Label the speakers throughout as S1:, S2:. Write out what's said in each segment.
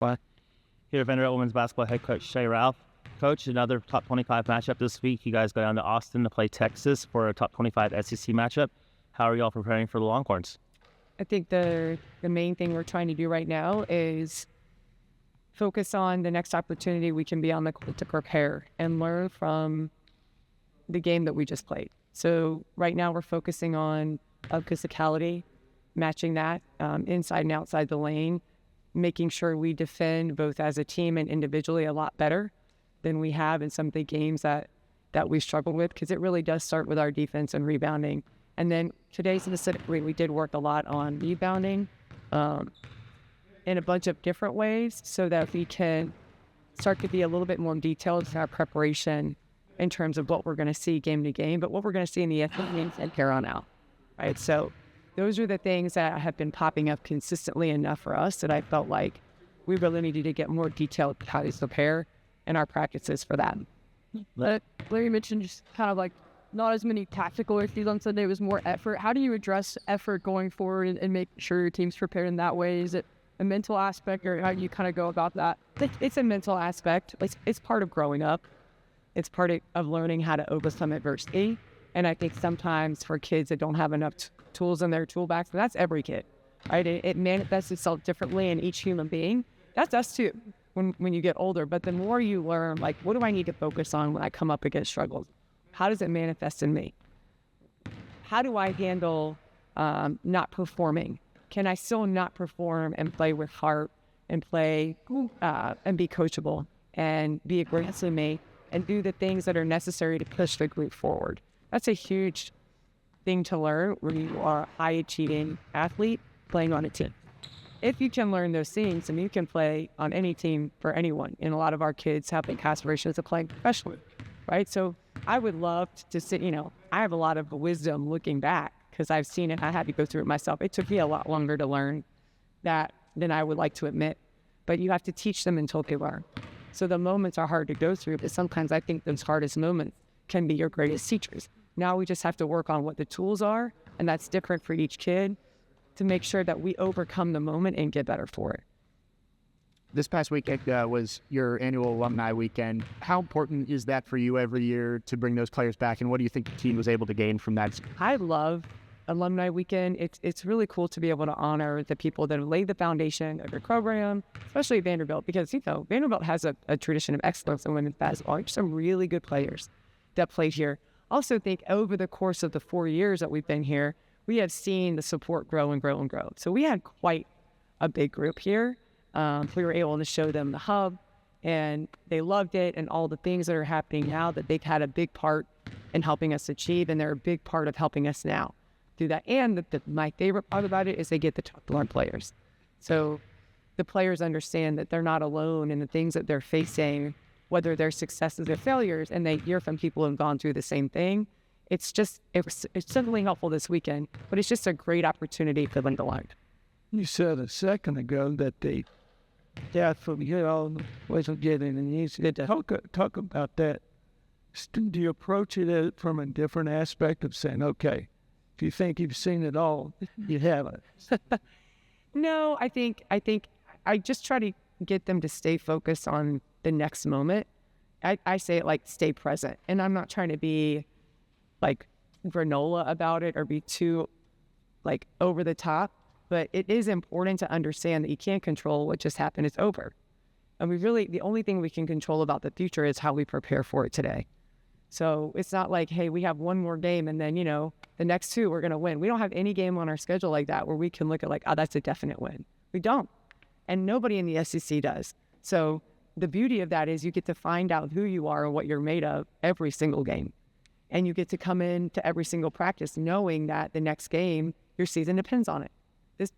S1: What?
S2: Here, Vanderbilt women's basketball head coach Shea Ralph. Coach, another top 25 matchup this week. You guys go down to Austin to play Texas for a top 25 SEC matchup. How are y'all preparing for the Longhorns?
S3: I think the main thing we're trying to do right now is focus on the next opportunity we can be on the court to prepare and learn from the game that we just played. So right now we're focusing on physicality, matching that inside and outside the lane, making sure we defend both as a team and individually a lot better than we have in some of the games that we struggled with, because it really does start with our defense and rebounding. And then today specifically, we did work a lot on rebounding in a bunch of different ways so that we can start to be a little bit more detailed in our preparation in terms of what we're going to see game to game, but what we're going to see in the SEC games and here on out, right? So those are the things that have been popping up consistently enough for us that I felt like we really needed to get more detailed how to prepare in our practices for that.
S4: Larry mentioned just kind of like not as many tactical issues on Sunday. It was more effort. How do you address effort going forward and make sure your team's prepared in that way? Is it a mental aspect, or how do you kind of go about that?
S3: It's a mental aspect. It's part of growing up. It's part of learning how to overcome adversity. And I think sometimes for kids that don't have enough tools in their toolbox, and that's every kid, right? It manifests itself differently in each human being. That's us too when you get older. But the more you learn, like, what do I need to focus on when I come up against struggles? How does it manifest in me? How do I handle not performing? Can I still not perform and play with heart and play and be coachable and be aggressive in me and do the things that are necessary to push the group forward? That's a huge thing to learn when you are a high-achieving athlete playing on a team. If you can learn those things, then you can play on any team for anyone. And a lot of our kids have the aspirations of playing professionally, right? So I would love to sit, I have a lot of wisdom looking back because I've seen it. I had to go through it myself. It took me a lot longer to learn that than I would like to admit. But you have to teach them until they learn. So the moments are hard to go through, but sometimes I think those hardest moments can be your greatest teachers. Now we just have to work on what the tools are, and that's different for each kid, to make sure that we overcome the moment and get better for it.
S1: This past weekend was your annual alumni weekend. How important is that for you every year to bring those players back, and what do you think the team was able to gain from that?
S3: I love alumni weekend. It's really cool to be able to honor the people that have laid the foundation of your program, especially Vanderbilt, because Vanderbilt has a tradition of excellence in women's basketball. There's some really good players that play here. Also think over the course of the 4 years that we've been here, we have seen the support grow and grow and grow. So we had quite a big group here. We were able to show them the hub, and they loved it, and all the things that are happening now that they've had a big part in helping us achieve, and they're a big part of helping us now do that. And my favorite part about it is they get to talk to our players. So the players understand that they're not alone in the things that they're facing, whether they're successes or failures, and they hear from people who have gone through the same thing. It's certainly helpful this weekend, but it's just a great opportunity for them to learn.
S5: You said a second ago that the death from wasn't getting any easier. Talk about that. Do you approach it from a different aspect of saying, okay, if you think you've seen it all, you haven't?
S3: No, I think I just try to get them to stay focused on the next moment. I say it like stay present, and I'm not trying to be like granola about it or be too like over the top, but it is important to understand that you can't control what just happened. It's over. And the only thing we can control about the future is how we prepare for it today. So it's not like, hey, we have one more game and then, the next two we're going to win. We don't have any game on our schedule like that where we can look at like, oh, that's a definite win. We don't. And nobody in the SEC does. So the beauty of that is you get to find out who you are and what you're made of every single game. And you get to come in to every single practice knowing that the next game, your season depends on it.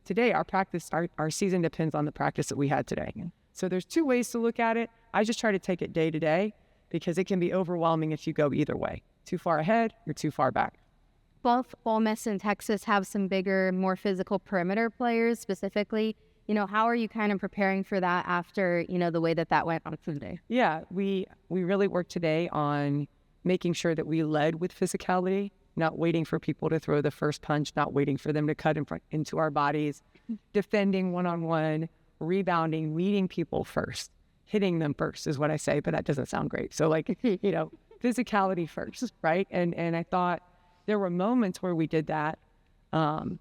S3: Today, our season depends on the practice that we had today. So there's two ways to look at it. I just try to take it day to day because it can be overwhelming if you go either way. Too far ahead or too far back.
S6: Both Ole Miss and Texas have some bigger, more physical perimeter players specifically. How are you kind of preparing for that after, the way that went on Sunday?
S3: Yeah, we really worked today on making sure that we led with physicality, not waiting for people to throw the first punch, not waiting for them to cut into our bodies, defending one-on-one, rebounding, meeting people first, hitting them first is what I say, but that doesn't sound great. So like, physicality first, right? And I thought there were moments where we did that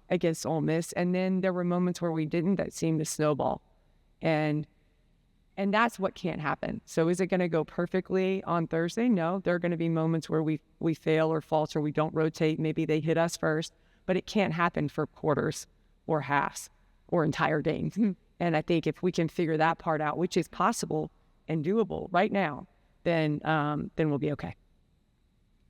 S3: against Ole Miss, and then there were moments where we didn't that seemed to snowball. And that's what can't happen. So is it going to go perfectly on Thursday? No. There are going to be moments where we fail or falter, we don't rotate. Maybe they hit us first, but it can't happen for quarters or halves or entire games. And I think if we can figure that part out, which is possible and doable right now, then we'll be okay.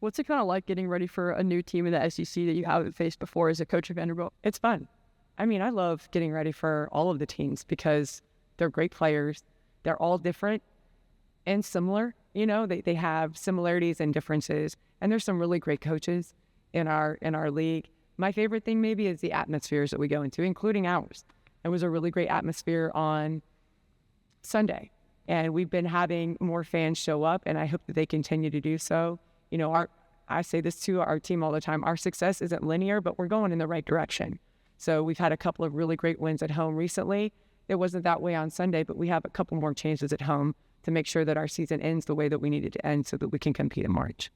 S4: What's it kind of like getting ready for a new team in the SEC that you haven't faced before as a coach of Vanderbilt?
S3: It's fun. I mean, I love getting ready for all of the teams because they're great players. They're all different and similar. They have similarities and differences. And there's some really great coaches in our league. My favorite thing maybe is the atmospheres that we go into, including ours. It was a really great atmosphere on Sunday. And we've been having more fans show up, and I hope that they continue to do so. I say this to our team all the time. Our success isn't linear, but we're going in the right direction. So we've had a couple of really great wins at home recently. It wasn't that way on Sunday, but we have a couple more chances at home to make sure that our season ends the way that we need it to end so that we can compete in March.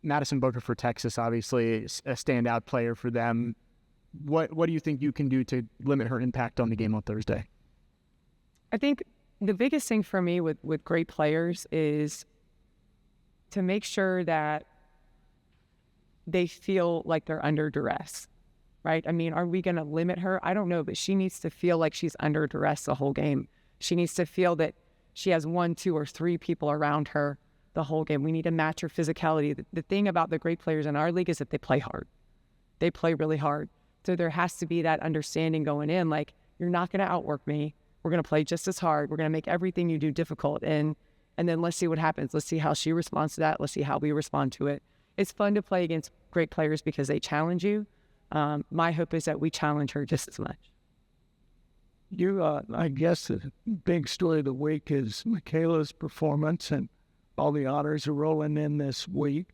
S1: Madison Booker for Texas, obviously a standout player for them. What do you think you can do to limit her impact on the game on Thursday?
S3: I think the biggest thing for me with great players is to make sure that they feel like they're under duress, right? I mean, are we going to limit her? I don't know, but she needs to feel like she's under duress the whole game. She needs to feel that she has 1, 2, or 3 people around her the whole game. We need to match her physicality. The thing about the great players in our league is that they play hard. They play really hard. So there has to be that understanding going in, like, you're not going to outwork me. We're going to play just as hard. We're going to make everything you do difficult. And then let's see what happens. Let's see how she responds to that. Let's see how we respond to it. It's fun to play against great players because they challenge you. My hope is that we challenge her just as much.
S5: I guess the big story of the week is Michaela's performance, and all the honors are rolling in this week.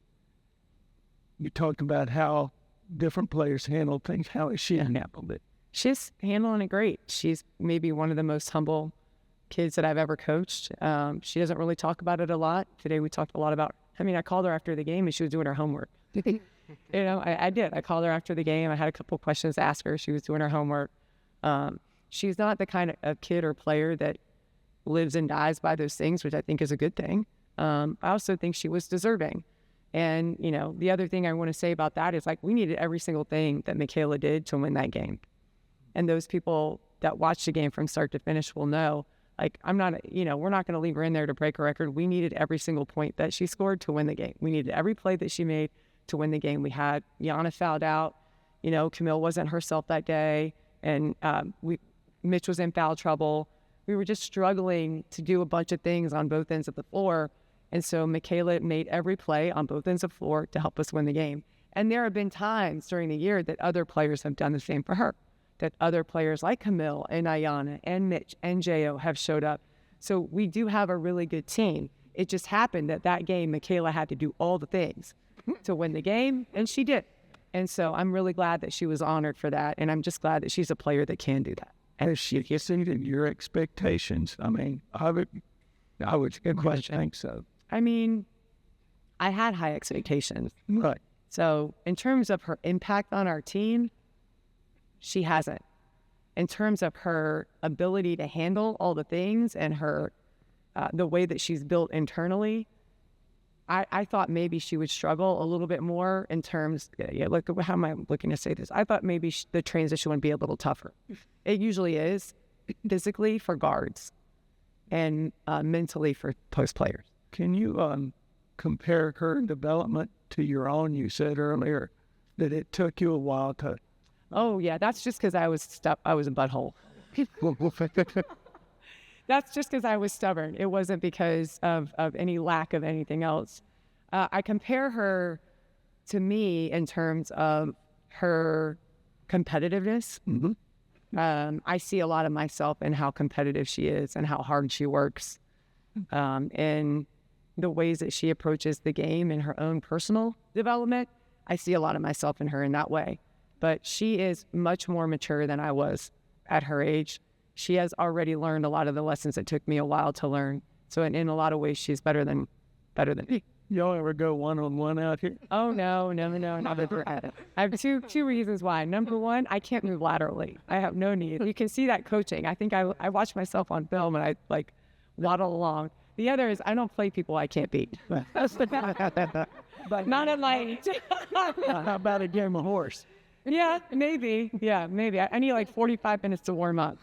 S5: You talked about how different players handle things. How has she handled it?
S3: She's handling it great. She's maybe one of the most humble kids that I've ever coached. She doesn't really talk about it a lot. Today we talked a lot about, I called her after the game and she was doing her homework. I did. I called her after the game. I had a couple questions to ask her. She was doing her homework. She's not the kind of kid or player that lives and dies by those things, which I think is a good thing. I also think she was deserving. And, the other thing I want to say about that is, like, we needed every single thing that Michaela did to win that game. And those people that watched the game from start to finish will know, like, we're not going to leave her in there to break a record. We needed every single point that she scored to win the game. We needed every play that she made to win the game. We had Yana fouled out. Camille wasn't herself that day. And Mitch was in foul trouble. We were just struggling to do a bunch of things on both ends of the floor. And so Michaela made every play on both ends of the floor to help us win the game. And there have been times during the year that other players have done the same for her, that other players like Camille and Ayana and Mitch and Jo have showed up. So we do have a really good team. It just happened that game, Michaela had to do all the things to win the game, and she did. And so I'm really glad that she was honored for that, and I'm just glad that she's a player that can do that.
S5: Has she exceeded your expectations? I would think so.
S3: I had high expectations.
S5: Right.
S3: So in terms of her impact on our team, she hasn't. In terms of her ability to handle all the things and her the way that she's built internally, I thought maybe she would struggle a little bit more in terms, how am I looking to say this? I thought maybe the transition would be a little tougher. It usually is, physically for guards and mentally for post players.
S5: Can you compare her development to your own? You said earlier that it took you a while to...
S3: Oh, yeah, that's just because I was a butthole. That's just because I was stubborn. It wasn't because of any lack of anything else. I compare her to me in terms of her competitiveness.
S5: Mm-hmm.
S3: I see a lot of myself in how competitive she is and how hard she works, and the ways that she approaches the game in her own personal development. I see a lot of myself in her in that way. But she is much more mature than I was at her age. she has already learned a lot of the lessons that took me a while to learn. So in a lot of ways, she's better than me.
S5: Y'all ever go one-on-one out here?
S3: Oh, no. I have two reasons why. Number one, I can't move laterally. I have no need. You can see that coaching. I think I watch myself on film and I like waddle along. The other is I don't play people I can't beat. But not in like...
S5: How about a game of horse?
S3: Yeah, maybe. I need like 45 minutes to warm up.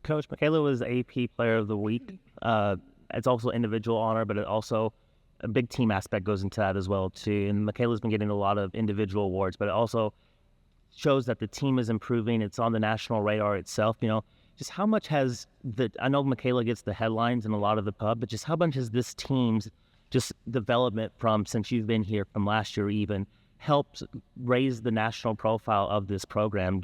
S2: Coach, Michaela was AP Player of the Week. It's also individual honor, but it also a big team aspect goes into that as well too. And Michaela's been getting a lot of individual awards, but it also shows that the team is improving. It's on the national radar itself. Just how much has I know Michaela gets the headlines and a lot of the pub, but just how much has this team's just development from since you've been here from last year even helped raise the national profile of this program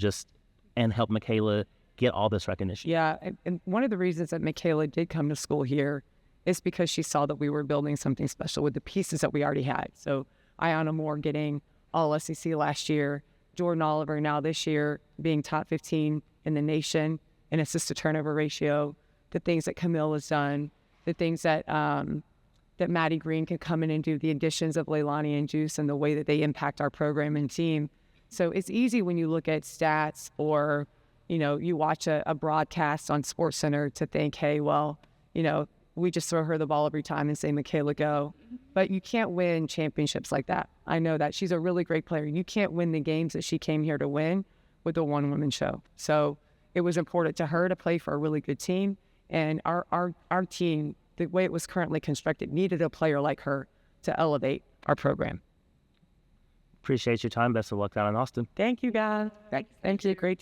S2: and help Michaela get all this recognition?
S3: Yeah, and one of the reasons that Michaela did come to school here is because she saw that we were building something special with the pieces that we already had. So Ayanna Moore getting all SEC last year, Jordan Oliver now this year being top 15 in the nation in assist to turnover ratio, the things that Camille has done, the things that that Maddie Green can come in and do, the additions of Leilani and Juice and the way that they impact our program and team. So it's easy when you look at stats or you watch a broadcast on SportsCenter to think, hey, well, we just throw her the ball every time and say, Michaela, go. But you can't win championships like that. I know that. She's a really great player. You can't win the games that she came here to win with a one-woman show. So it was important to her to play for a really good team. And our team, the way it was currently constructed, needed a player like her to elevate our program.
S2: Appreciate your time. Best of luck down in Austin.
S3: Thank you, guys. Thank you. Great